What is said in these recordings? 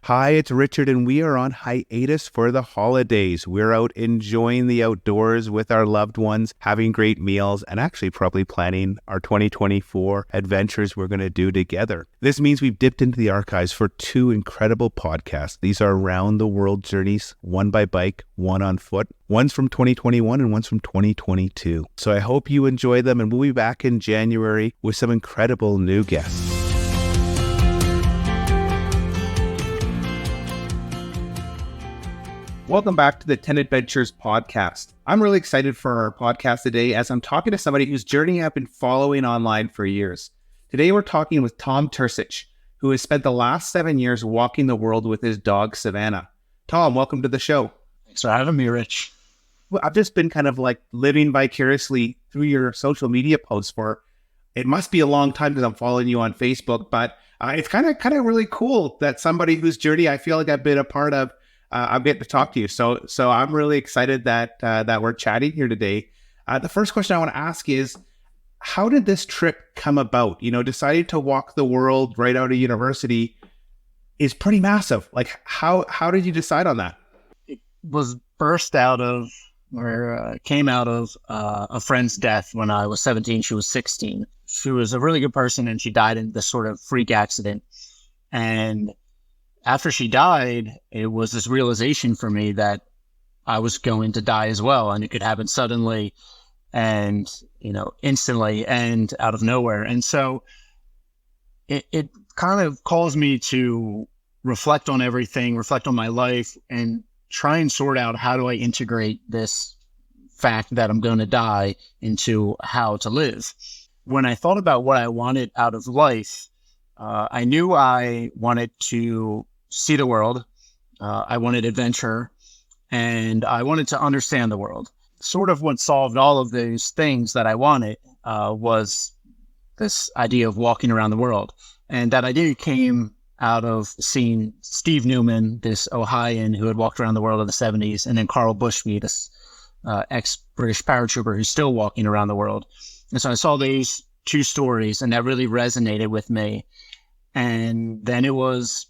Hi, it's Richard, and we are on hiatus for the holidays. We're out enjoying the outdoors with our loved ones, having great meals, and actually probably planning our 2024 adventures we're going to do together. This means we've dipped into the archives for two incredible podcasts. These are around-the-world journeys, one by bike, one on foot. One's from 2021 and one's from 2022. So I hope you enjoy them, and we'll be back in January with some incredible new guests. Welcome back to the 10 Adventures podcast. I'm really excited for our podcast today as I'm talking to somebody whose journey I've been following online for years. Today we're talking with Tom Turcich, who has spent the last 7 years walking the world with his dog, Savannah. Tom, welcome to the show. Thanks for having me, Rich. Well, I've just been kind of like living vicariously through your social media posts for, it must be a long time because I'm following you on Facebook, but it's kind of really cool that somebody whose journey I feel like I've been a part of, I'm getting to talk to you. So I'm really excited that we're chatting here today. The first question I want to ask is, how did this trip come about? You know, deciding to walk the world right out of university is pretty massive. Like, how did you decide on that? It was burst out of, or came out of a friend's death when I was 17. She was 16. She was a really good person, and she died in this sort of freak accident. And after she died, it was this realization for me that I was going to die as well, and it could happen suddenly and, instantly and out of nowhere. And so it kind of caused me to reflect on everything, reflect on my life, and try and sort out how do I integrate this fact that I'm going to die into how to live. When I thought about what I wanted out of life, I knew I wanted to see the world. I wanted adventure, and I wanted to understand the world. Sort of what solved all of those things that I wanted was this idea of walking around the world. And that idea came out of seeing Steve Newman, this Ohioan who had walked around the world in the 70s, and then Carl Bushby, this ex-British paratrooper who's still walking around the world. And so I saw these two stories, and that really resonated with me. And then it was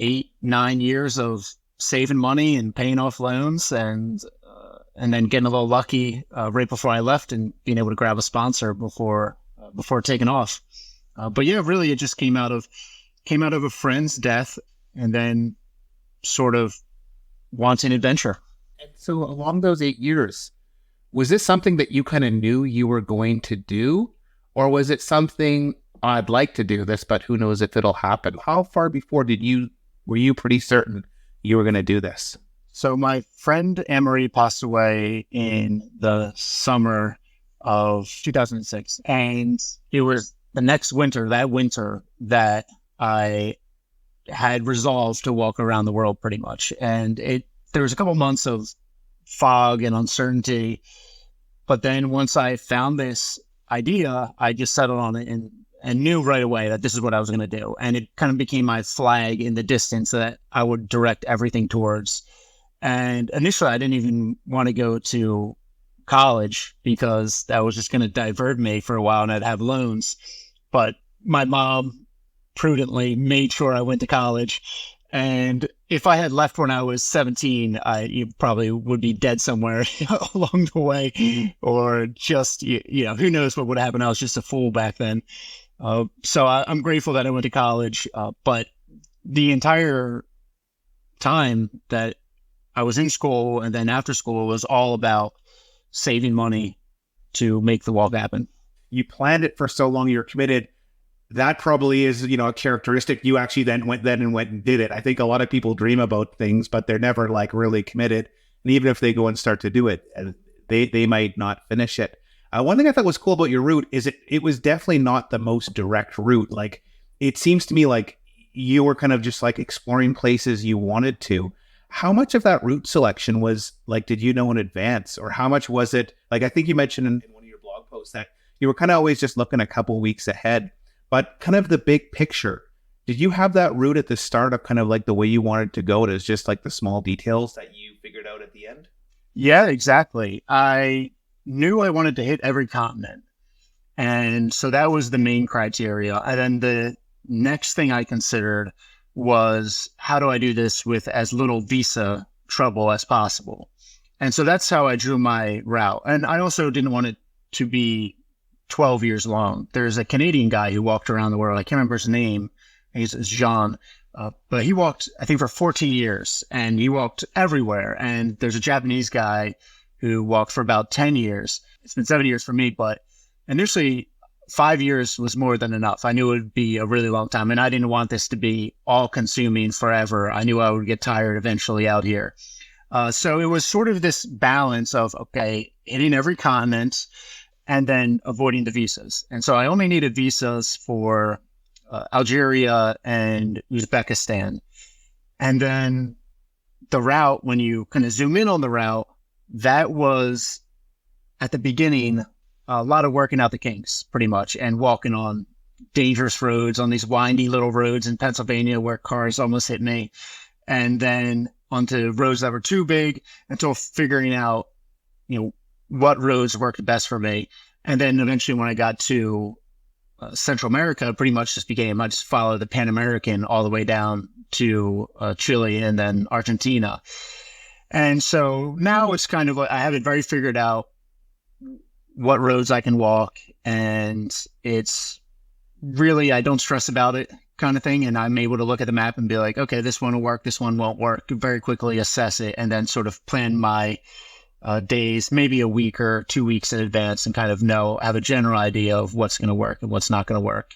8-9 years of saving money and paying off loans, and then getting a little lucky right before I left and being able to grab a sponsor before taking off. But yeah, really, it just came out of a friend's death, and then sort of wanting adventure. And so along those 8 years, was this something that you kind of knew you were going to do, or was it something, I'd like to do this, but who knows if it'll happen? How far before were you pretty certain you were going to do this? So my friend Anne-Marie passed away in the summer of 2006. And it was the next winter, that I had resolved to walk around the world pretty much. And there was a couple months of fog and uncertainty. But then once I found this idea, I just settled on it and knew right away that this is what I was going to do. And it kind of became my flag in the distance that I would direct everything towards. And initially, I didn't even want to go to college because that was just going to divert me for a while and I'd have loans. But my mom prudently made sure I went to college. And if I had left when I was 17, you probably would be dead somewhere along the way, or just, who knows what would happen. I was just a fool back then. So I'm grateful that I went to college, but the entire time that I was in school and then after school was all about saving money to make the walk happen. You planned it for so long, you're committed. That probably is, a characteristic. You actually then went and did it. I think a lot of people dream about things, but they're never like really committed. And even if they go and start to do it, they might not finish it. One thing I thought was cool about your route is it was definitely not the most direct route. Like, it seems to me like you were kind of just like exploring places you wanted to. How much of that route selection was like, did you know in advance, or how much was it? Like, I think you mentioned in one of your blog posts that you were kind of always just looking a couple weeks ahead, but kind of the big picture. Did you have that route at the start of kind of like the way you wanted to go? It is just like the small details that you figured out at the end? Yeah, exactly. I knew I wanted to hit every continent. And so that was the main criteria. And then the next thing I considered was, how do I do this with as little visa trouble as possible? And so that's how I drew my route. And I also didn't want it to be 12 years long. There's a Canadian guy who walked around the world. I can't remember his name. It's Jean. But he walked, I think, for 14 years, and he walked everywhere. And there's a Japanese guy who walked for about 10 years. It's been 7 years for me, but initially 5 years was more than enough. I knew it would be a really long time, and I didn't want this to be all consuming forever. I knew I would get tired eventually out here. So it was sort of this balance of, okay, hitting every continent and then avoiding the visas. And so I only needed visas for Algeria and Uzbekistan. And then the route, when you kind of zoom in on the route, that was at the beginning a lot of working out the kinks, pretty much, and walking on dangerous roads, on these windy little roads in Pennsylvania where cars almost hit me, and then onto roads that were too big, until figuring out, what roads worked best for me. And then eventually when I got to Central America, pretty much I just followed the Pan American all the way down to Chile and then Argentina. And so now it's kind of, I have it very figured out what roads I can walk, and it's really, I don't stress about it kind of thing. And I'm able to look at the map and be like, okay, this one will work, this one won't work, very quickly assess it, and then sort of plan my days, maybe a week or 2 weeks in advance, and kind of have a general idea of what's going to work and what's not going to work.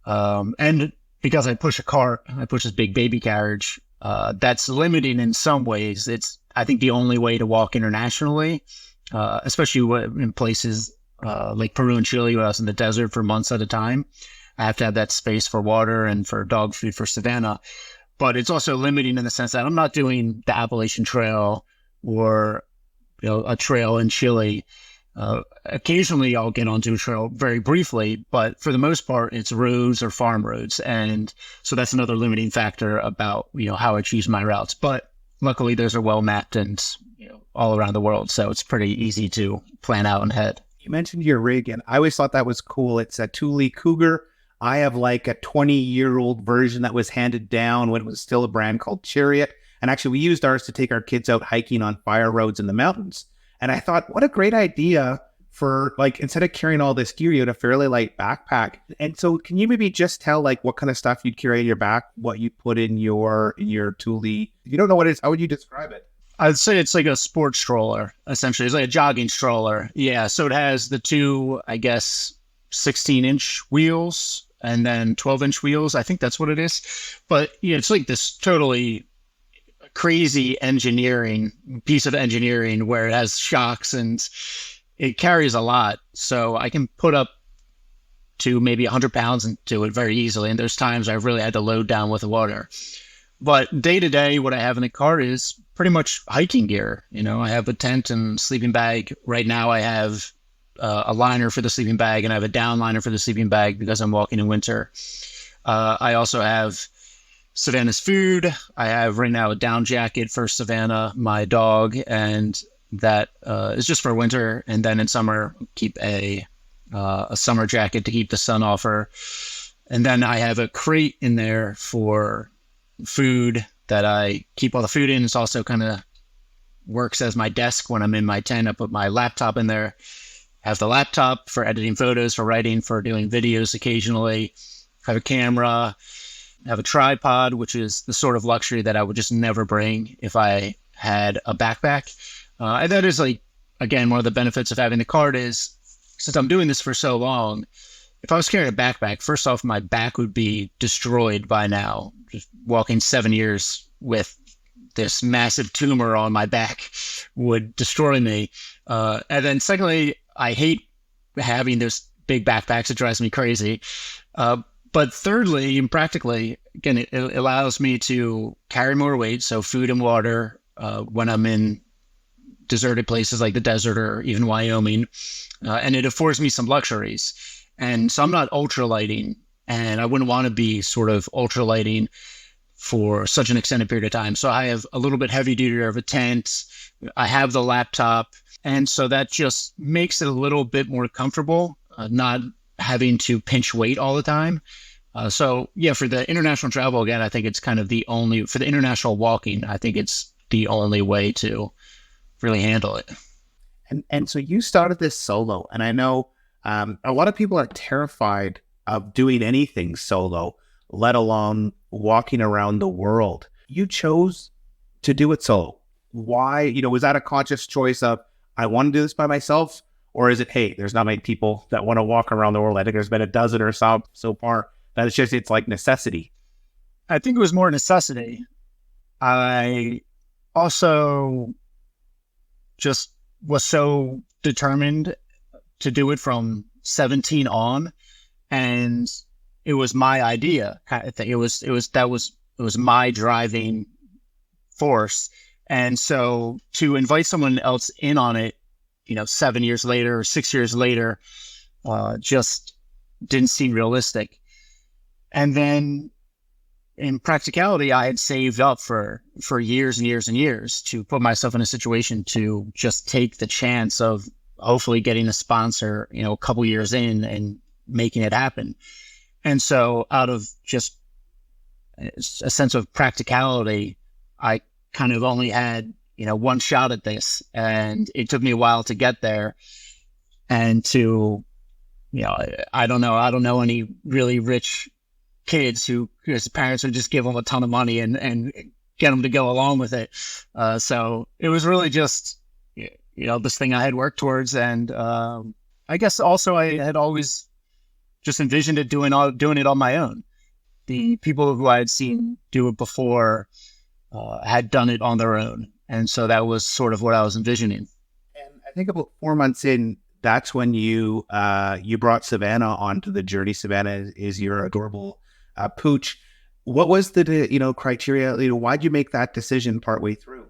And because I push this big baby carriage, that's limiting in some ways. It's, I think, the only way to walk internationally, especially in places like Peru and Chile, where I was in the desert for months at a time. I have to have that space for water and for dog food for savanna. But it's also limiting in the sense that I'm not doing the Appalachian Trail or a trail in Chile. Occasionally I'll get onto a trail very briefly, but for the most part, it's roads or farm roads. And so that's another limiting factor about, how I choose my routes. But luckily those are well mapped and, all around the world. So it's pretty easy to plan out and head. You mentioned your rig, and I always thought that was cool. It's a Thule Cougar. I have like a 20-year-old version that was handed down when it was still a brand called Chariot. And actually, we used ours to take our kids out hiking on fire roads in the mountains. And I thought, what a great idea for, like, instead of carrying all this gear, you had a fairly light backpack. And so can you maybe just tell, like, what kind of stuff you'd carry in your back, what you put in your Thule? If you don't know what it is, how would you describe it? I'd say it's like a sports stroller, essentially. It's like a jogging stroller. Yeah, so it has the two, 16-inch wheels and then 12-inch wheels. I think that's what it is. But, it's like this totally crazy piece of engineering where it has shocks and it carries a lot. So I can put up to maybe 100 pounds into it very easily. And there's times I've really had to load down with the water. But day to day, what I have in the car is pretty much hiking gear. I have a tent and sleeping bag. Right now I have a liner for the sleeping bag, and I have a down liner for the sleeping bag because I'm walking in winter. I also have Savannah's food. I have right now a down jacket for Savannah, my dog, and that is just for winter. And then in summer, keep a summer jacket to keep the sun off her. And then I have a crate in there for food that I keep all the food in. It's also kind of works as my desk when I'm in my tent. I put my laptop in there. I have the laptop for editing photos, for writing, for doing videos occasionally. I have a camera. I have a tripod, which is the sort of luxury that I would just never bring if I had a backpack. And that is, like, again, one of the benefits of having the cart is, since I'm doing this for so long, if I was carrying a backpack, first off, my back would be destroyed by now. Just walking 7 years with this massive tumor on my back would destroy me. And then secondly, I hate having those big backpacks. It drives me crazy. But thirdly, and practically, again, it allows me to carry more weight, so food and water, when I'm in deserted places like the desert or even Wyoming. And it affords me some luxuries. And so I'm not ultralighting, and I wouldn't want to be sort of ultralighting for such an extended period of time. So I have a little bit heavy duty of a tent. I have the laptop. And so that just makes it a little bit more comfortable, not having to pinch weight all the time. So yeah, for the international travel, again, I think it's kind of for the international walking, I think it's the only way to really handle it. And so you started this solo, and I know a lot of people are terrified of doing anything solo, let alone walking around the world. You chose to do it solo. Why? Was that a conscious choice of, I want to do this by myself? Or is it, hey, there's not many people that want to walk around the world. I think there's been a dozen or so far. That it's like necessity. I think it was more necessity. I also just was so determined to do it from 17 on, and it was my idea. It was my driving force. And so to invite someone else in on it, 7 years later or 6 years later, just didn't seem realistic. And then in practicality, I had saved up for years and years and years to put myself in a situation to just take the chance of hopefully getting a sponsor, a couple years in and making it happen. And so out of just a sense of practicality, I kind of only had, one shot at this, and it took me a while to get there. And to, I don't know any really rich kids whose parents would just give them a ton of money and get them to go along with it. So it was really just, this thing I had worked towards. And I guess also I had always just envisioned it doing it on my own. The people who I had seen do it before had done it on their own. And so that was sort of what I was envisioning. And I think about 4 months in, that's when you brought Savannah onto the journey. Savannah is your adorable pooch. What was the criteria? Why'd you make that decision partway through?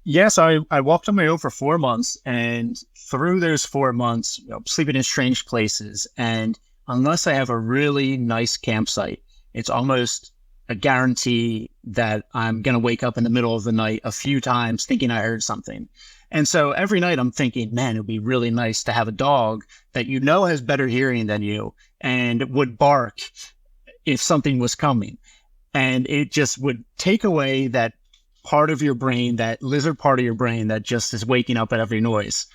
Yes, I walked on my own for 4 months, and through those 4 months, sleeping in strange places. And unless I have a really nice campsite, it's almost a guarantee that I'm going to wake up in the middle of the night a few times thinking I heard something. And so every night I'm thinking, man, it would be really nice to have a dog that has better hearing than you and would bark if something was coming. And it just would take away that part of your brain, that lizard part of your brain that just is waking up at every noise.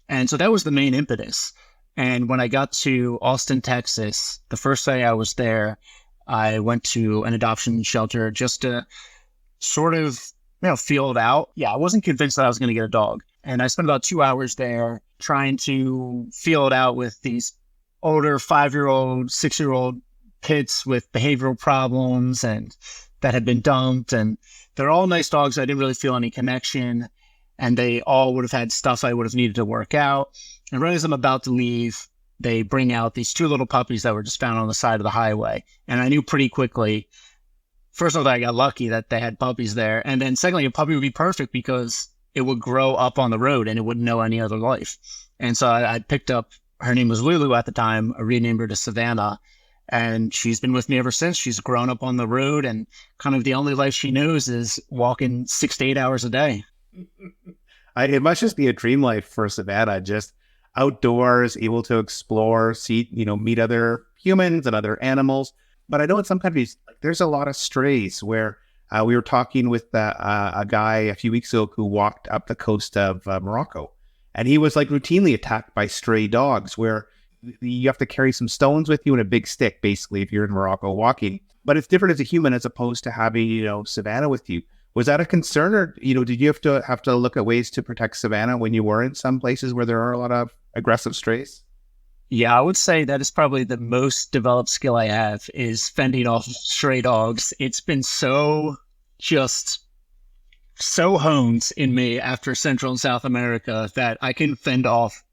And so that was the main impetus. And when I got to Austin, Texas, the first day I was there, I went to an adoption shelter just to sort of, feel it out. Yeah, I wasn't convinced that I was going to get a dog. And I spent about 2 hours there trying to feel it out with these older 5-year-old, 6-year-old pits with behavioral problems and that had been dumped. And they're all nice dogs. I didn't really feel any connection. And they all would have had stuff I would have needed to work out. And right as I'm about to leave, they bring out these 2 little puppies that were just found on the side of the highway. And I knew pretty quickly, first of all, that I got lucky that they had puppies there. And then secondly, a puppy would be perfect because it would grow up on the road and it wouldn't know any other life. And so I picked up, her name was Lulu at the time. I renamed her to Savannah. And she's been with me ever since. She's grown up on the road, and kind of the only life she knows is walking 6 to 8 hours a day. It must just be a dream life for Savannah, just outdoors, able to explore, see, meet other humans and other animals. But I know in some countries, there's a lot of strays where we were talking with a guy a few weeks ago who walked up the coast of Morocco, and he was routinely attacked by stray dogs where you have to carry some stones with you and a big stick, basically, if you're in Morocco walking. But it's different as a human as opposed to having, Savannah with you. Was that a concern, or, did you have to look at ways to protect Savannah when you were in some places where there are a lot of aggressive strays? Yeah, I would say that is probably the most developed skill I have, is fending off stray dogs. It's been so honed in me after Central and South America that I can fend off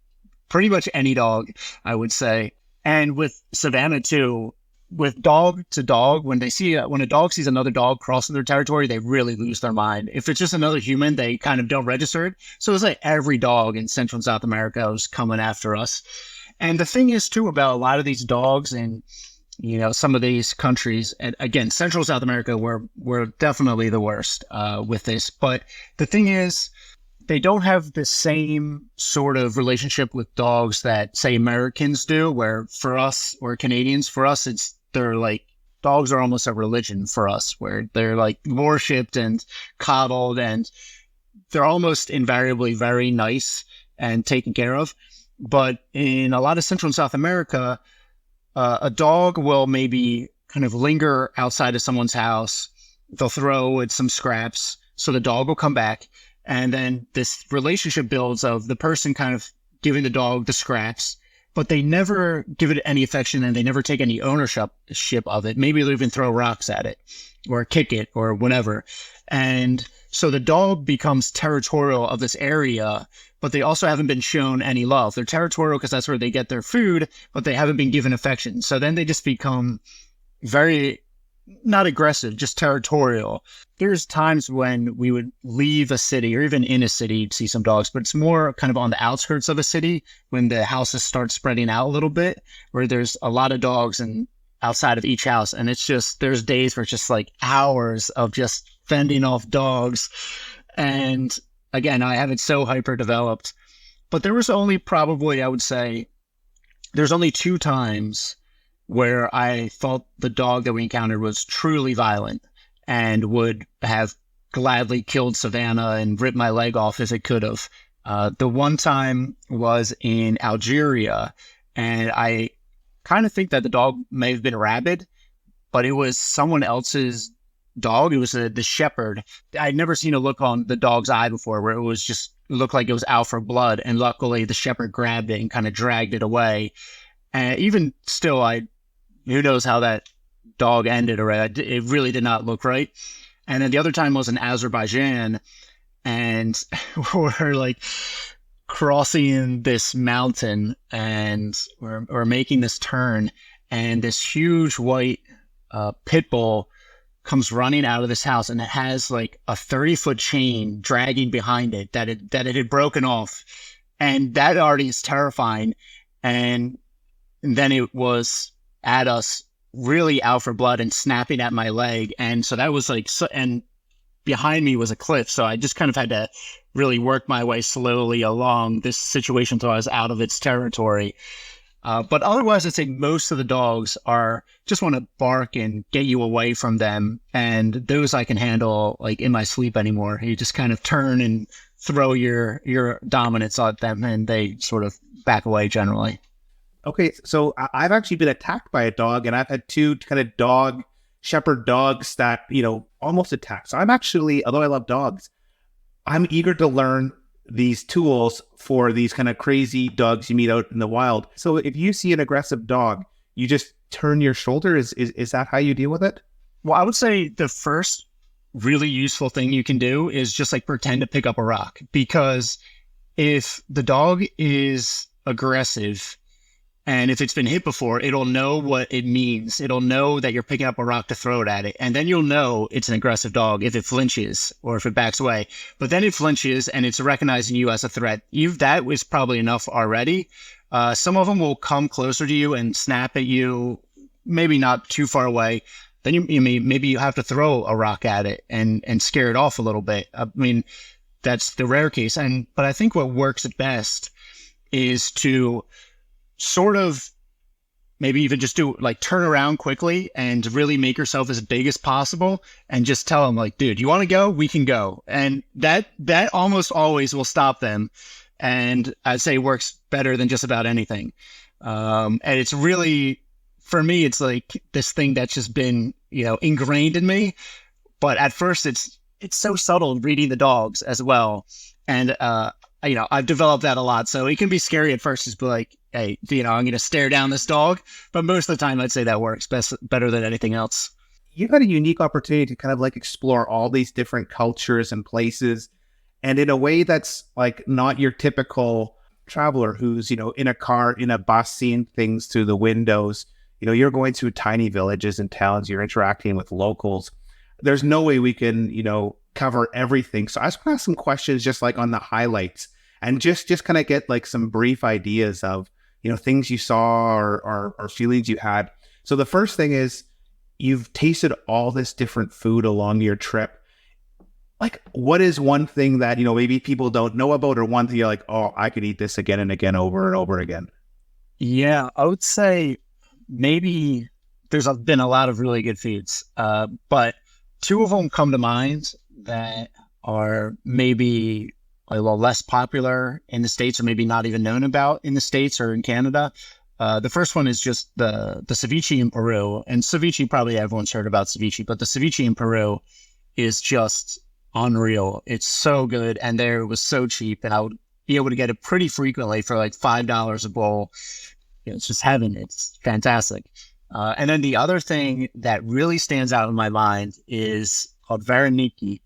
pretty much any dog, I would say. And with Savannah too, with dog to dog, when a dog sees another dog crossing their territory, they really lose their mind. If it's just another human, they kind of don't register it. So it's like every dog in Central and South America was coming after us. And the thing is too about a lot of these dogs in, some of these countries, and again, Central and South America, we're definitely the worst with this. But the thing is, they don't have the same sort of relationship with dogs that, say, Americans do, where for us, or Canadians, for us, they're like, dogs are almost a religion for us, where they're like worshipped and coddled, and they're almost invariably very nice and taken care of. But in a lot of Central and South America, a dog will maybe kind of linger outside of someone's house. They'll throw it some scraps, so the dog will come back. And then this relationship builds of the person kind of giving the dog the scraps, but they never give it any affection and they never take any ownership of it. Maybe they'll even throw rocks at it or kick it or whatever. And so the dog becomes territorial of this area, but they also haven't been shown any love. They're territorial because that's where they get their food, but they haven't been given affection. So then they just become very, not aggressive, just territorial. There's times when we would leave a city or even in a city to see some dogs, but it's more kind of on the outskirts of a city when the houses start spreading out a little bit, where there's a lot of dogs and outside of each house. And it's just, there's days where it's just like hours of just fending off dogs. And again, I have it so hyper developed, but there was only probably, I would say, there's only 2 times where I thought the dog that we encountered was truly violent and would have gladly killed Savannah and ripped my leg off if it could have. The one time was in Algeria, and I kind of think that the dog may have been rabid, but it was someone else's dog. It was the shepherd. I'd never seen a look on the dog's eye before where it was just looked like it was out for blood, and luckily the shepherd grabbed it and kind of dragged it away. And even still, who knows how that dog ended, or it really did not look right. And then the other time was in Azerbaijan, and we're like crossing this mountain, and we're making this turn, and this huge white pit bull comes running out of this house, and it has like a 30-foot chain dragging behind it that it had broken off, and that already is terrifying. And then it was at us, really out for blood and snapping at my leg. And so that was like, and behind me was a cliff. So I just kind of had to really work my way slowly along this situation until I was out of its territory. But otherwise, I'd say most of the dogs just want to bark and get you away from them. And those I can handle like in my sleep anymore. You just kind of turn and throw your dominance at them, and they sort of back away generally. Okay, so I've actually been attacked by a dog, and I've had 2 kind of shepherd dogs that, almost attacked. So I'm actually, although I love dogs, I'm eager to learn these tools for these kind of crazy dogs you meet out in the wild. So if you see an aggressive dog, you just turn your shoulder? Is that how you deal with it? Well, I would say the first really useful thing you can do is just like pretend to pick up a rock, because if the dog is aggressive, and if it's been hit before, it'll know what it means. It'll know that you're picking up a rock to throw it at it. And then you'll know it's an aggressive dog if it flinches or if it backs away. But then it flinches and it's recognizing you as a threat. That was probably enough already. Some of them will come closer to you and snap at you, maybe not too far away. Then maybe you have to throw a rock at it and scare it off a little bit. I mean, that's the rare case. But I think what works best is to sort of maybe even just do like turn around quickly and really make yourself as big as possible and just tell them like, dude, you want to go? We can go. And that almost always will stop them. And I'd say works better than just about anything. And it's really, for me, it's like this thing that's just been, ingrained in me. But at first it's so subtle reading the dogs as well. And, I've developed that a lot. So it can be scary at first, just be like, hey, I'm going to stare down this dog. But most of the time, I'd say that works better than anything else. You've had a unique opportunity to kind of like explore all these different cultures and places, and in a way that's like not your typical traveler who's, in a car, in a bus, seeing things through the windows. You're going through tiny villages and towns. You're interacting with locals. There's no way we can, cover everything. So I just want to ask some questions just like on the highlights, and just kind of get like some brief ideas of, things you saw or feelings you had. So the first thing is, you've tasted all this different food along your trip. Like, what is one thing that, maybe people don't know about, or one thing you're like, oh, I could eat this again and again, over and over again? Yeah, I would say maybe there's been a lot of really good foods, but two of them come to mind that are maybe a little less popular in the States, or maybe not even known about in the States or in Canada. The first one is just the ceviche in Peru. And ceviche, probably everyone's heard about ceviche, but the ceviche in Peru is just unreal. It's so good. And there it was so cheap. And I would be able to get it pretty frequently for like $5 a bowl. It's just heaven. It's fantastic. And then the other thing that really stands out in my mind is called vareniki.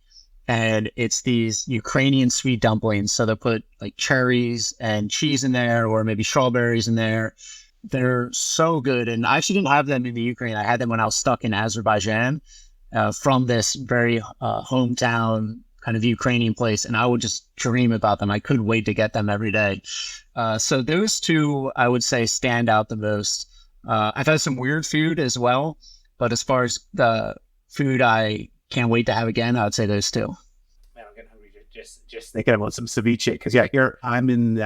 And it's these Ukrainian sweet dumplings. So they'll put like cherries and cheese in there, or maybe strawberries in there. They're so good. And I actually didn't have them in the Ukraine. I had them when I was stuck in Azerbaijan, from this very hometown kind of Ukrainian place. And I would just dream about them. I couldn't wait to get them every day. So those two, I would say, stand out the most. I've had some weird food as well. But as far as the food I can't wait to have again, I would say those two. Man, I'm getting hungry just thinking about some ceviche, because here I'm in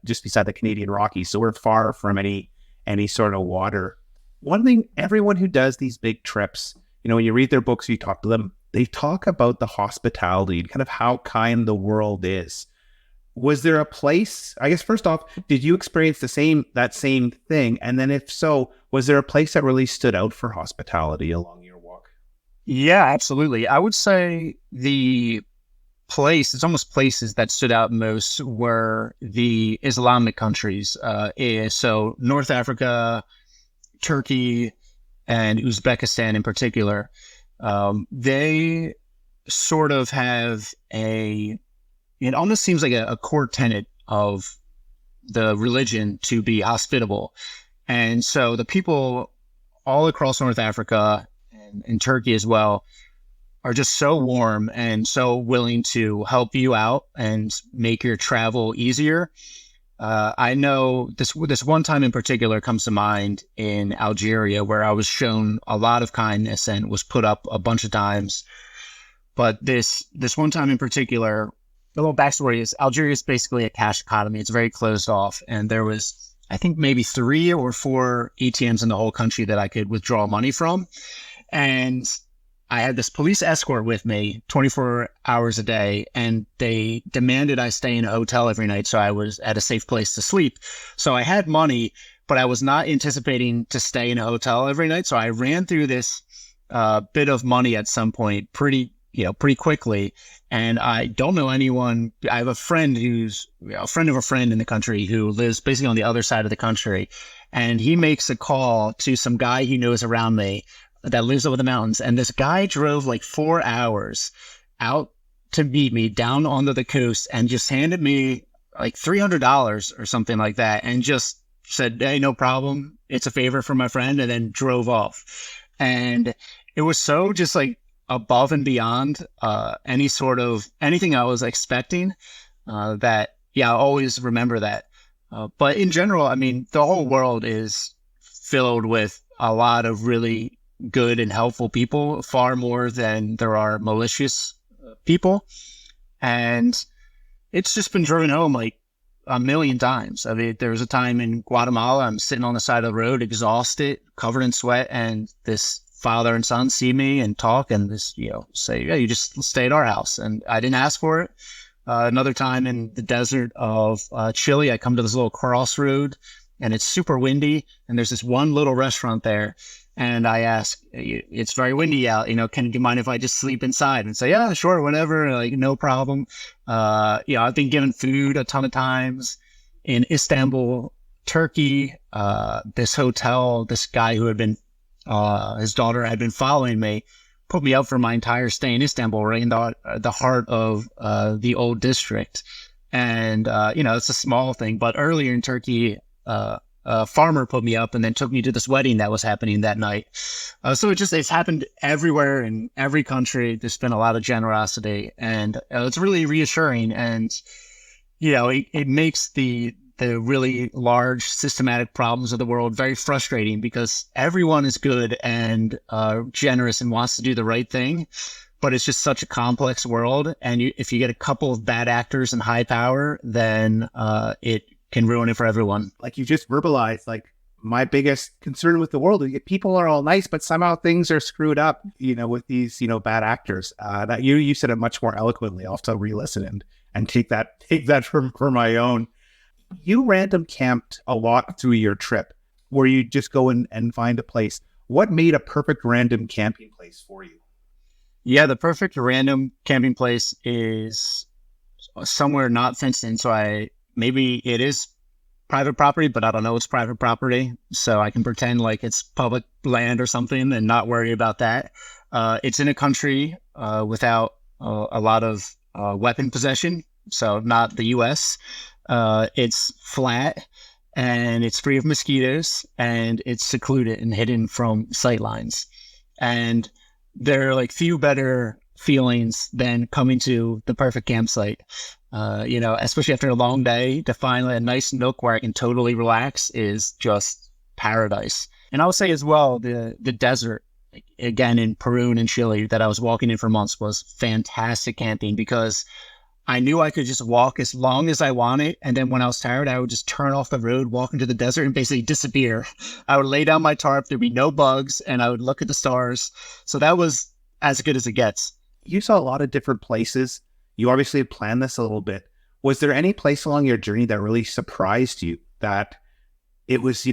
just beside the Canadian Rockies, so we're far from any sort of water. One thing, everyone who does these big trips, when you read their books, you talk to them, they talk about the hospitality and kind of how kind the world is. Was there a place, I guess first off, did you experience that same thing? And then if so, was there a place that really stood out for hospitality along your walk? Yeah, absolutely. I would say it's almost places that stood out most were the Islamic countries. So North Africa, Turkey, and Uzbekistan in particular. They sort of have it almost seems like a core tenet of the religion to be hospitable. And so the people all across North Africa and Turkey as well are just so warm and so willing to help you out and make your travel easier. I know this one time in particular comes to mind in Algeria, where I was shown a lot of kindness and was put up a bunch of times. But this one time in particular, the little backstory is Algeria is basically a cash economy. It's very closed off. And there was, I think, maybe 3 or 4 ATMs in the whole country that I could withdraw money from. And I had this police escort with me 24 hours a day, and they demanded I stay in a hotel every night so I was at a safe place to sleep. So I had money, but I was not anticipating to stay in a hotel every night. So I ran through this bit of money at some point pretty quickly. And I don't know anyone. I have a friend who's a friend of a friend in the country who lives basically on the other side of the country. And he makes a call to some guy he knows around me that lives over the mountains. And this guy drove like 4 hours out to meet me down onto the coast and just handed me like $300 or something like that. And just said, "Hey, no problem. It's a favor for my friend," and then drove off. And it was so just like above and beyond anything I was expecting, that, I always remember that. But in general, I mean, the whole world is filled with a lot of really good and helpful people, far more than there are malicious people. And it's just been driven home like a million times. I mean, there was a time in Guatemala, I'm sitting on the side of the road, exhausted, covered in sweat, and this father and son see me and talk and just, say, "Yeah, you just stay at our house." And I didn't ask for it. Another time in the desert of Chile, I come to this little crossroad and it's super windy. And there's this one little restaurant there. And I ask, "It's very windy out, do you mind if I just sleep inside?" And say, "Yeah, sure, whatever, like no problem." I've been given food a ton of times. In Istanbul, Turkey, this hotel, this guy who had been, his daughter had been following me, put me up for my entire stay in Istanbul, right in the heart of the old district. And, it's a small thing, but earlier in Turkey, a farmer put me up and then took me to this wedding that was happening that night. So it's happened everywhere in every country. There's been a lot of generosity, and it's really reassuring. And, it makes the really large systematic problems of the world very frustrating, because everyone is good and generous and wants to do the right thing. But it's just such a complex world. And if you get a couple of bad actors in high power, then it can ruin it for everyone. Like you just verbalized, like my biggest concern with the world is people are all nice, but somehow things are screwed up, with these, bad actors. That you said it much more eloquently. I'll have to re-listen and take that for my own. You random camped a lot through your trip where you just go in and find a place. What made a perfect random camping place for you? Yeah, the perfect random camping place is somewhere not fenced in. So maybe it is private property, but I don't know it's private property. So I can pretend like it's public land or something and not worry about that. It's in a country without a lot of weapon possession. So not the US. It's flat and it's free of mosquitoes and it's secluded and hidden from sight lines. And there are like few better feelings than coming to the perfect campsite. Especially after a long day, to find a nice nook where I can totally relax is just paradise. And I would say as well, the desert, again in Peru and in Chile that I was walking in for months was fantastic camping because I knew I could just walk as long as I wanted. And then when I was tired, I would just turn off the road, walk into the desert and basically disappear. I would lay down my tarp. There'd be no bugs and I would look at the stars. So that was as good as it gets. You saw a lot of different places. You obviously had planned this a little bit. Was there any place along your journey that really surprised you, that it was,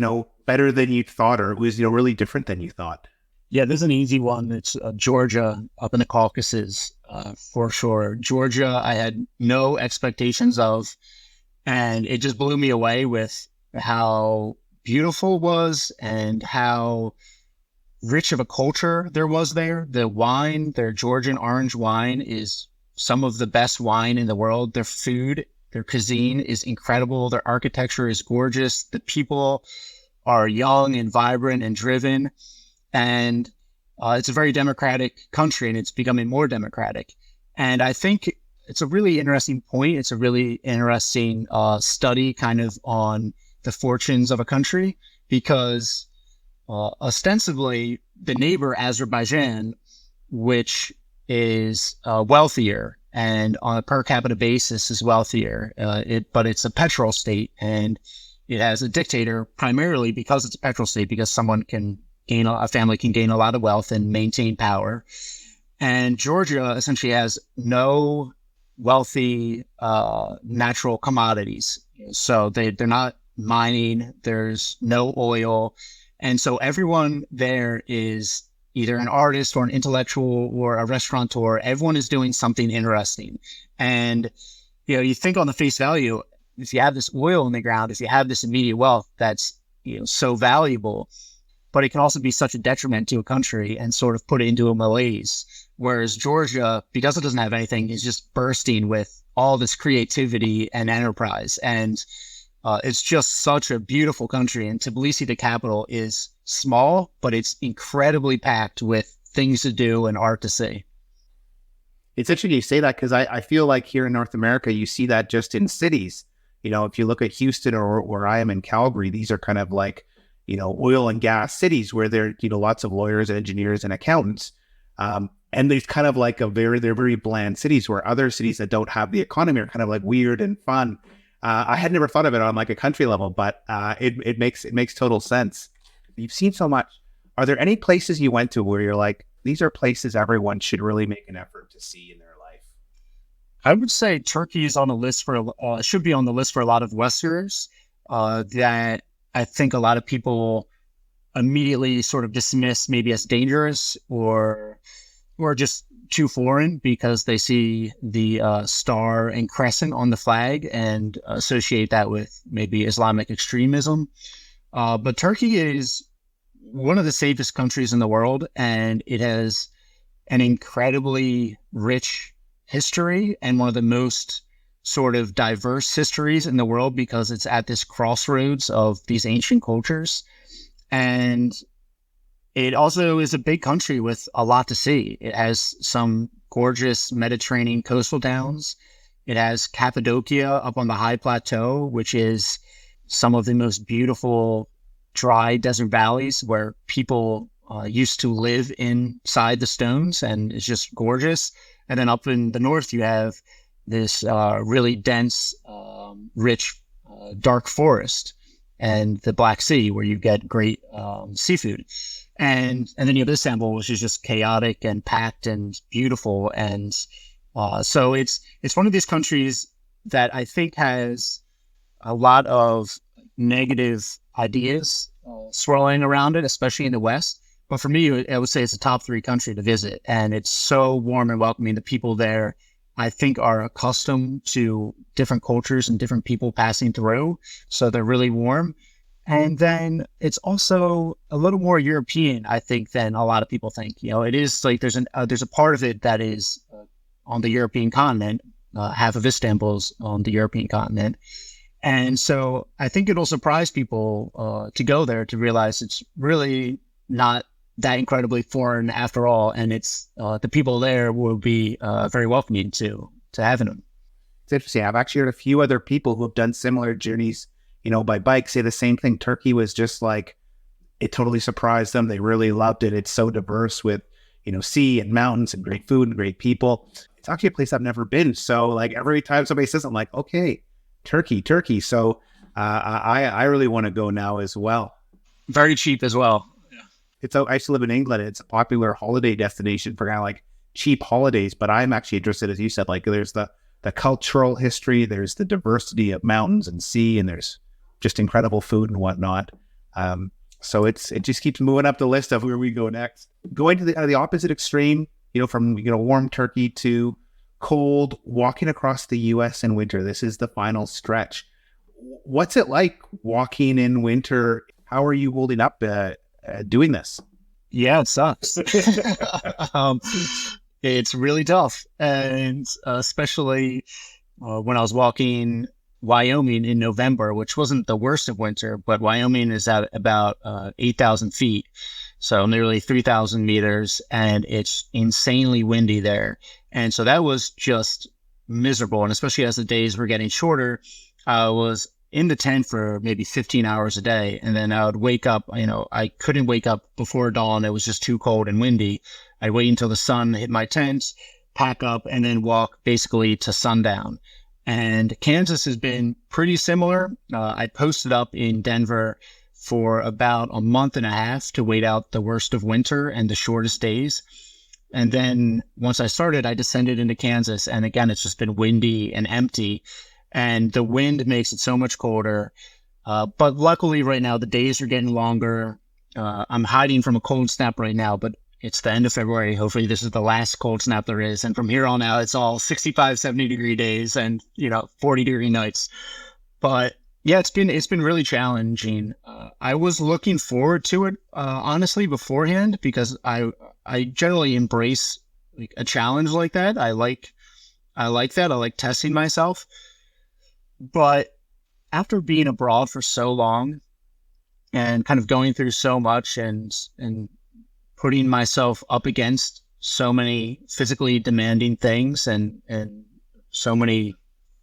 better than you thought, or it was, really different than you thought? Yeah, there's an easy one. It's Georgia up in the Caucasus, for sure. Georgia, I had no expectations of, and it just blew me away with how beautiful it was and how rich of a culture there was there. The wine, their Georgian orange wine is some of the best wine in the world. Their food, their cuisine is incredible. Their architecture is gorgeous. The people are young and vibrant and driven. And it's a very democratic country, and it's becoming more democratic. And I think it's a really interesting point. It's a really interesting study kind of on the fortunes of a country, because ostensibly the neighbor Azerbaijan, which is wealthier and on a per capita basis is wealthier, but it's a petrol state, and it has a dictator primarily because it's a petrol state, because a family can gain a lot of wealth and maintain power. And Georgia essentially has no wealthy natural commodities. So they're not mining, there's no oil. And so everyone there is either an artist or an intellectual or a restaurateur. Everyone is doing something interesting. And, you think on the face value, if you have this oil in the ground, if you have this immediate wealth, that's, so valuable, but it can also be such a detriment to a country and sort of put it into a malaise. Whereas Georgia, because it doesn't have anything, is just bursting with all this creativity and enterprise. And it's just such a beautiful country. And Tbilisi, the capital, is small, but it's incredibly packed with things to do and art to see. It's interesting you say that, because I feel like here in North America, you see that just in cities. If you look at Houston or where I am in Calgary, these are kind of like, oil and gas cities where there are, lots of lawyers and engineers and accountants. And there's kind of like they're very bland cities, where other cities that don't have the economy are kind of like weird and fun. I had never thought of it on like a country level, but it makes total sense. You've seen so much. Are there any places you went to where you're like, these are places everyone should really make an effort to see in their life? I would say Turkey is on the list should be on the list for a lot of Westerners that I think a lot of people immediately sort of dismiss maybe as dangerous or just too foreign, because they see the star and crescent on the flag and associate that with maybe Islamic extremism. But Turkey is one of the safest countries in the world, and it has an incredibly rich history and one of the most sort of diverse histories in the world, because it's at this crossroads of these ancient cultures. And it also is a big country with a lot to see. It has some gorgeous Mediterranean coastal towns. It has Cappadocia up on the high plateau, which is some of the most beautiful dry desert valleys where people used to live inside the stones, and it's just gorgeous. And then up in the north, you have this really dense, rich, dark forest. and the Black Sea, where you get great seafood. And then you have Istanbul, which is just chaotic and packed and beautiful. And so it's one of these countries that I think has a lot of negative ideas swirling around it, especially in the West. But for me, I would say it's a top 3 country to visit. And it's so warm and welcoming. The people there, I think, are accustomed to different cultures and different people passing through. So they're really warm. And then it's also a little more European, I think, than a lot of people think. It is like there's a part of it that is on the European continent. Half of Istanbul's on the European continent. And so I think it'll surprise people to go there to realize it's really not that incredibly foreign after all. And it's the people there will be very welcoming to having them. It's interesting. I've actually heard a few other people who have done similar journeys, by bike, say the same thing. Turkey was just like, it totally surprised them. They really loved it. It's so diverse with, sea and mountains and great food and great people. It's actually a place I've never been. So like every time somebody says, I'm like, okay, Turkey. So I really want to go now as well. Very cheap as well. I used to live in England. It's a popular holiday destination for kind of like cheap holidays, but I'm actually interested, as you said, like there's the cultural history, there's the diversity of mountains and sea, and there's just incredible food and whatnot. So it just keeps moving up the list of where we go next. Going to the opposite extreme, from warm Turkey to cold, walking across the U.S. in winter. This is the final stretch. What's it like walking in winter? How are you holding up doing this? Yeah, it sucks. It's really tough, and especially when I was walking Wyoming in November, which wasn't the worst of winter, but Wyoming is at about 8,000 feet, so nearly 3,000 meters, and it's insanely windy there. And so that was just miserable. And especially as the days were getting shorter, I was in the tent for maybe 15 hours a day. And then I would wake up, I couldn't wake up before dawn. It was just too cold and windy. I'd wait until the sun hit my tent, pack up, and then walk basically to sundown. And Kansas has been pretty similar. I posted up in Denver for about a month and a half to wait out the worst of winter and the shortest days. And then once I started, I descended into Kansas. And again, it's just been windy and empty. And the wind makes it so much colder. But luckily right now, the days are getting longer. I'm hiding from a cold snap right now, but it's the end of February. Hopefully this is the last cold snap there is. And from here on out, it's all 65, 70 degree days and, 40 degree nights. But yeah, it's been really challenging. I was looking forward to it, honestly, beforehand, because I generally embrace like a challenge like that. I like that. I like testing myself. But after being abroad for so long and kind of going through so much and putting myself up against so many physically demanding things and so many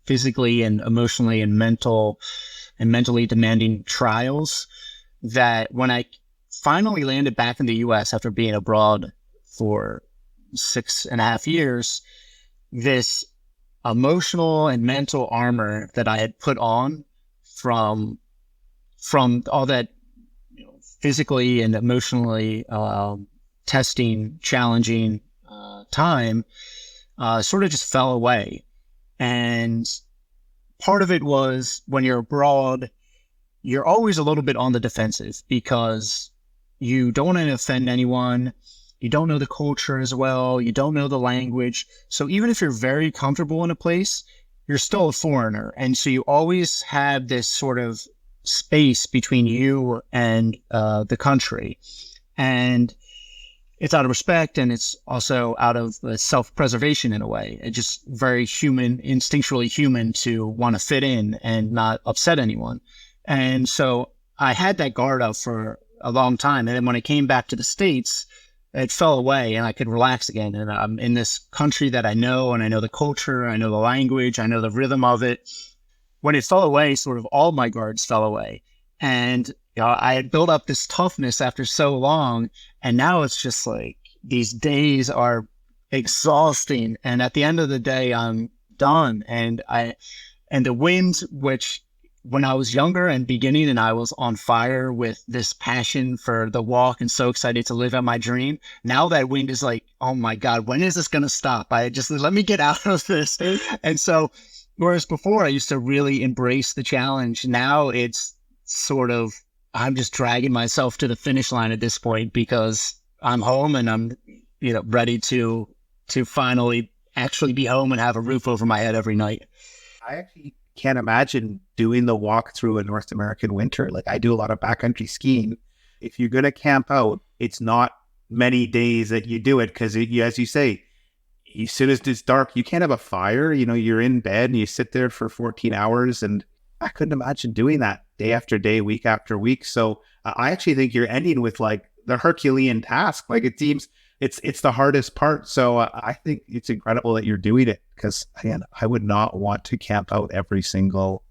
physically and emotionally and mentally demanding trials, that when I finally landed back in the US after being abroad for 6.5 years, this emotional and mental armor that I had put on from all that physically and emotionally testing, challenging time sort of just fell away. And part of it was when you're abroad, you're always a little bit on the defensive because you don't want to offend anyone. You don't know the culture as well. You don't know the language. So even if you're very comfortable in a place, you're still a foreigner. And so you always have this sort of space between you and the country. And it's out of respect, and it's also out of self-preservation in a way. It's just very human, instinctually human to want to fit in and not upset anyone. And so I had that guard up for a long time. And then when I came back to the States, it fell away and I could relax again. And I'm in this country that I know, and I know the culture, I know the language, I know the rhythm of it. When it fell away, sort of all my guards fell away. And I had built up this toughness after so long, and now it's just like these days are exhausting. And at the end of the day, I'm done. And the wind, which when I was younger and beginning and I was on fire with this passion for the walk and so excited to live out my dream, now that wind is like, oh my God, when is this going to stop? I just let me get out of this. And so, whereas before I used to really embrace the challenge, now it's sort of, I'm just dragging myself to the finish line at this point because I'm home and I'm, ready to finally actually be home and have a roof over my head every night. I actually can't imagine doing the walk through a North American winter. Like, I do a lot of backcountry skiing. If you're going to camp out, it's not many days that you do it because, as you say, as soon as it's dark, you can't have a fire. You're in bed and you sit there for 14 hours. And I couldn't imagine doing that day after day, week after week. So I actually think you're ending with like the Herculean task. Like, it seems it's the hardest part. So I think it's incredible that you're doing it because, again, I would not want to camp out every single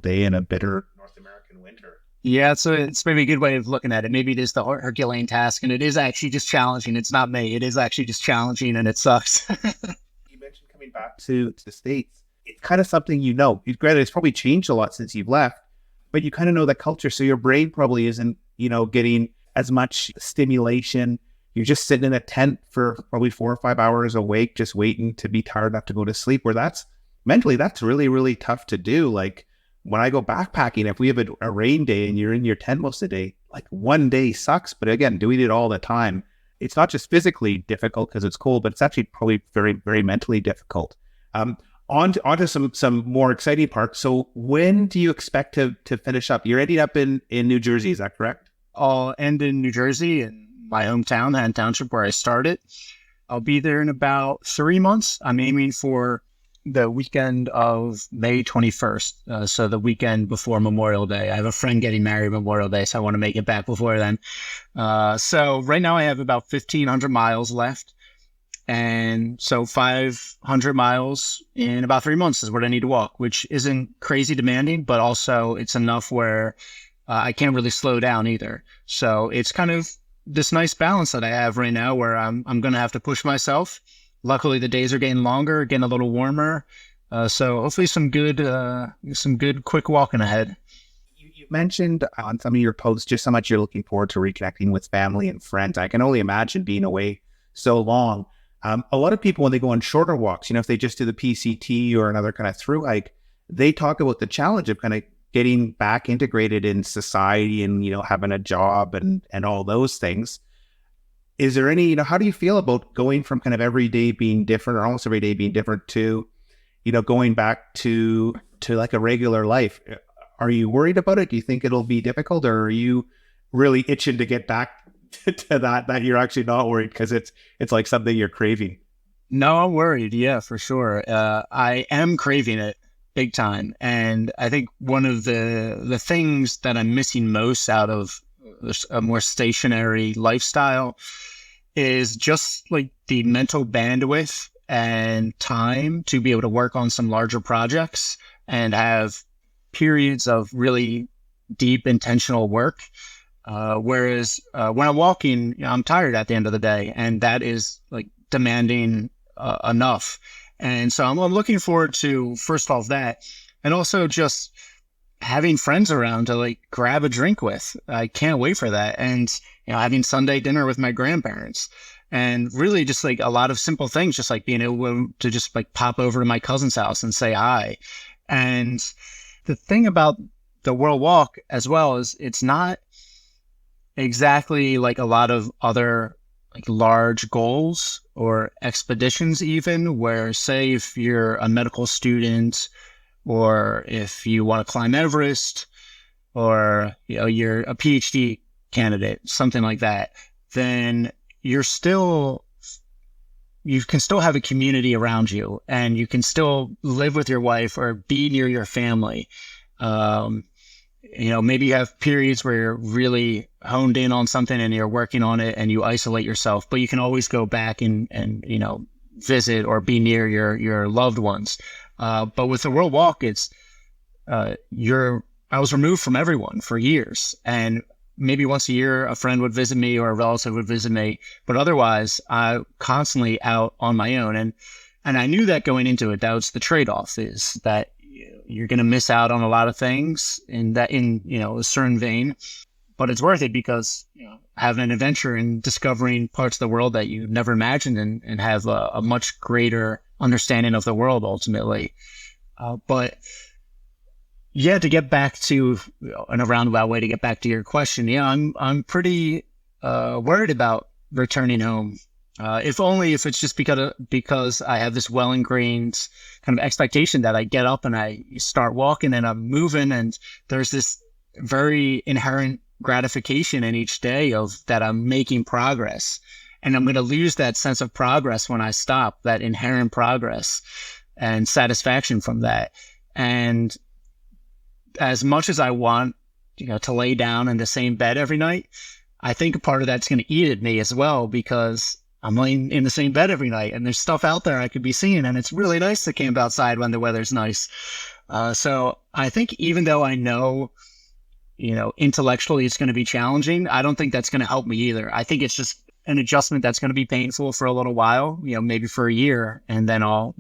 day in a bitter North American winter. Yeah, so it's maybe a good way of looking at it. Maybe it is the Herculean task, and it is actually just challenging. It's not me. It is actually just challenging, and it sucks. You mentioned coming back to the States. It's kind of something Granted, it's probably changed a lot since you've left, but you kind of know the culture. So your brain probably isn't, getting as much stimulation. You're just sitting in a tent for probably 4 or 5 hours awake, just waiting to be tired enough to go to sleep, where that's really, really tough to do. Like, when I go backpacking, if we have a rain day and you're in your tent most of the day, like, one day sucks. But again, doing it all the time, it's not just physically difficult because it's cold, but it's actually probably very, very mentally difficult. On to some more exciting parts. So when do you expect to finish up? You're ending up in New Jersey, is that correct? I'll end in New Jersey, in my hometown, Haddon Township, where I started. I'll be there in about 3 months. I'm aiming for the weekend of May 21st. So the weekend before Memorial Day. I have a friend getting married Memorial Day, so I want to make it back before then. So right now I have about 1,500 miles left. And so 500 miles in about 3 months is what I need to walk, which isn't crazy demanding, but also it's enough where I can't really slow down either. So it's kind of this nice balance that I have right now where I'm going to have to push myself. Luckily, the days are getting longer, getting a little warmer. So hopefully some good quick walking ahead. You mentioned on some of your posts just how much you're looking forward to reconnecting with family and friends. I can only imagine being away so long. A lot of people, when they go on shorter walks, if they just do the PCT or another kind of through hike, they talk about the challenge of kind of getting back integrated in society and, having a job and all those things. Is there any, how do you feel about going from kind of every day being different or almost every day being different to, going back to like a regular life? Are you worried about it? Do you think it'll be difficult, or are you really itching to get back to that you're actually not worried because it's like something you're craving? No, I'm worried. Yeah, for sure. I am craving it big time. And I think one of the things that I'm missing most out of a more stationary lifestyle is just like the mental bandwidth and time to be able to work on some larger projects and have periods of really deep intentional work. Whereas when I'm walking, I'm tired at the end of the day, and that is like demanding enough. And so I'm looking forward to, first off, that, and also just having friends around to like grab a drink with. I can't wait for that. And, having Sunday dinner with my grandparents, and really just like a lot of simple things, just like being able to just like pop over to my cousin's house and say hi. And the thing about the World Walk as well is it's not exactly like a lot of other like large goals or expeditions, even where, say, if you're a medical student or if you want to climb Everest or, you're a PhD candidate, something like that, then you can still have a community around you and you can still live with your wife or be near your family. Maybe you have periods where you're really honed in on something and you're working on it and you isolate yourself, but you can always go back and visit or be near your loved ones. But with the World Walk, it's, I was removed from everyone for years, and maybe once a year a friend would visit me or a relative would visit me, but otherwise I constantly out on my own. And I knew that going into it, that was the trade-off, is that you're going to miss out on a lot of things in a certain vein, but it's worth it because, having an adventure and discovering parts of the world that you never imagined and have a much greater understanding of the world ultimately. But yeah, to get back to, in a roundabout way, to get back to your question, I'm pretty worried about returning home. If it's just because I have this well ingrained kind of expectation that I get up and I start walking and I'm moving, and there's this very inherent gratification in each day of that I'm making progress, and I'm going to lose that sense of progress when I stop, that inherent progress and satisfaction from that. And as much as I want, to lay down in the same bed every night, I think a part of that's going to eat at me as well, because I'm laying in the same bed every night and there's stuff out there I could be seeing, and it's really nice to camp outside when the weather's nice. So I think even though I know, intellectually it's going to be challenging, I don't think that's going to help me either. I think it's just an adjustment that's going to be painful for a little while, maybe for a year, and then I'll,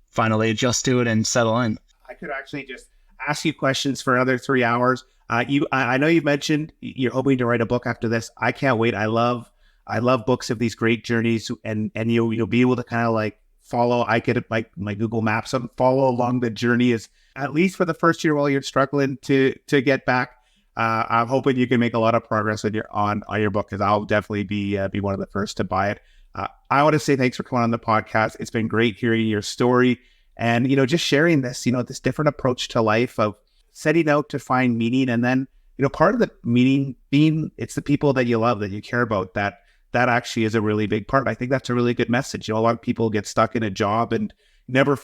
finally adjust to it and settle in. I could actually just ask you questions for another 3 hours. I know you've mentioned you're hoping to write a book after this. I can't wait. I love books of these great journeys, and you'll be able to kind of like follow. I get it, my Google Maps and follow along the journey, is at least for the first year while you're struggling to get back. I'm hoping you can make a lot of progress on your book, because I'll definitely be one of the first to buy it. I want to say thanks for coming on the podcast. It's been great hearing your story and, just sharing this, this different approach to life of setting out to find meaning. And then, part of the meaning being, it's the people that you love, that you care about, that actually is a really big part. I think that's a really good message. A lot of people get stuck in a job and never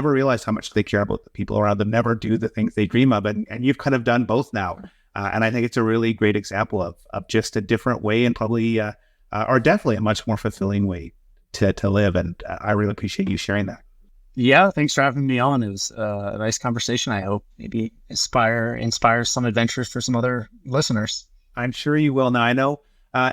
realize how much they care about the people around them, never do the things they dream of. And you've kind of done both now. And I think it's a really great example of just a different way, and probably, or definitely a much more fulfilling way to live. And I really appreciate you sharing that. Yeah, thanks for having me on. It was a nice conversation. I hope maybe inspires some adventures for some other listeners. I'm sure you will. Now, I know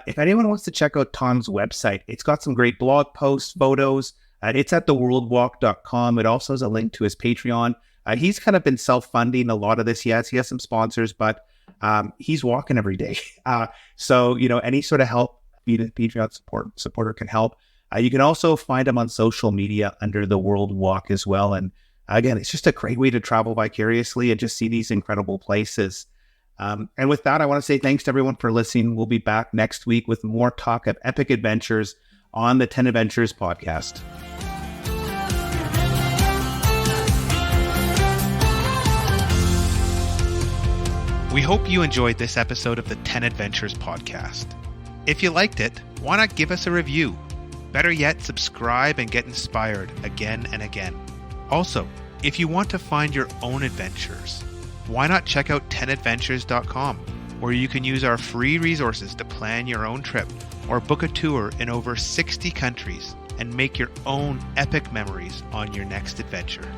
if anyone wants to check out Tom's website, it's got some great blog posts, photos. It's at theworldwalk.com. It also has a link to his Patreon. He's kind of been self-funding a lot of this. He has some sponsors, but he's walking every day. So, any sort of help being a Patreon supporter can help. You can also find him on social media under The World Walk as well. And again, it's just a great way to travel vicariously and just see these incredible places. And with that, I want to say thanks to everyone for listening. We'll be back next week with more talk of epic adventures on the 10 Adventures podcast. We hope you enjoyed this episode of the 10 Adventures podcast. If you liked it, why not give us a review? Better yet, subscribe and get inspired again and again. Also, if you want to find your own adventures, why not check out 10adventures.com, where you can use our free resources to plan your own trip or book a tour in over 60 countries and make your own epic memories on your next adventure.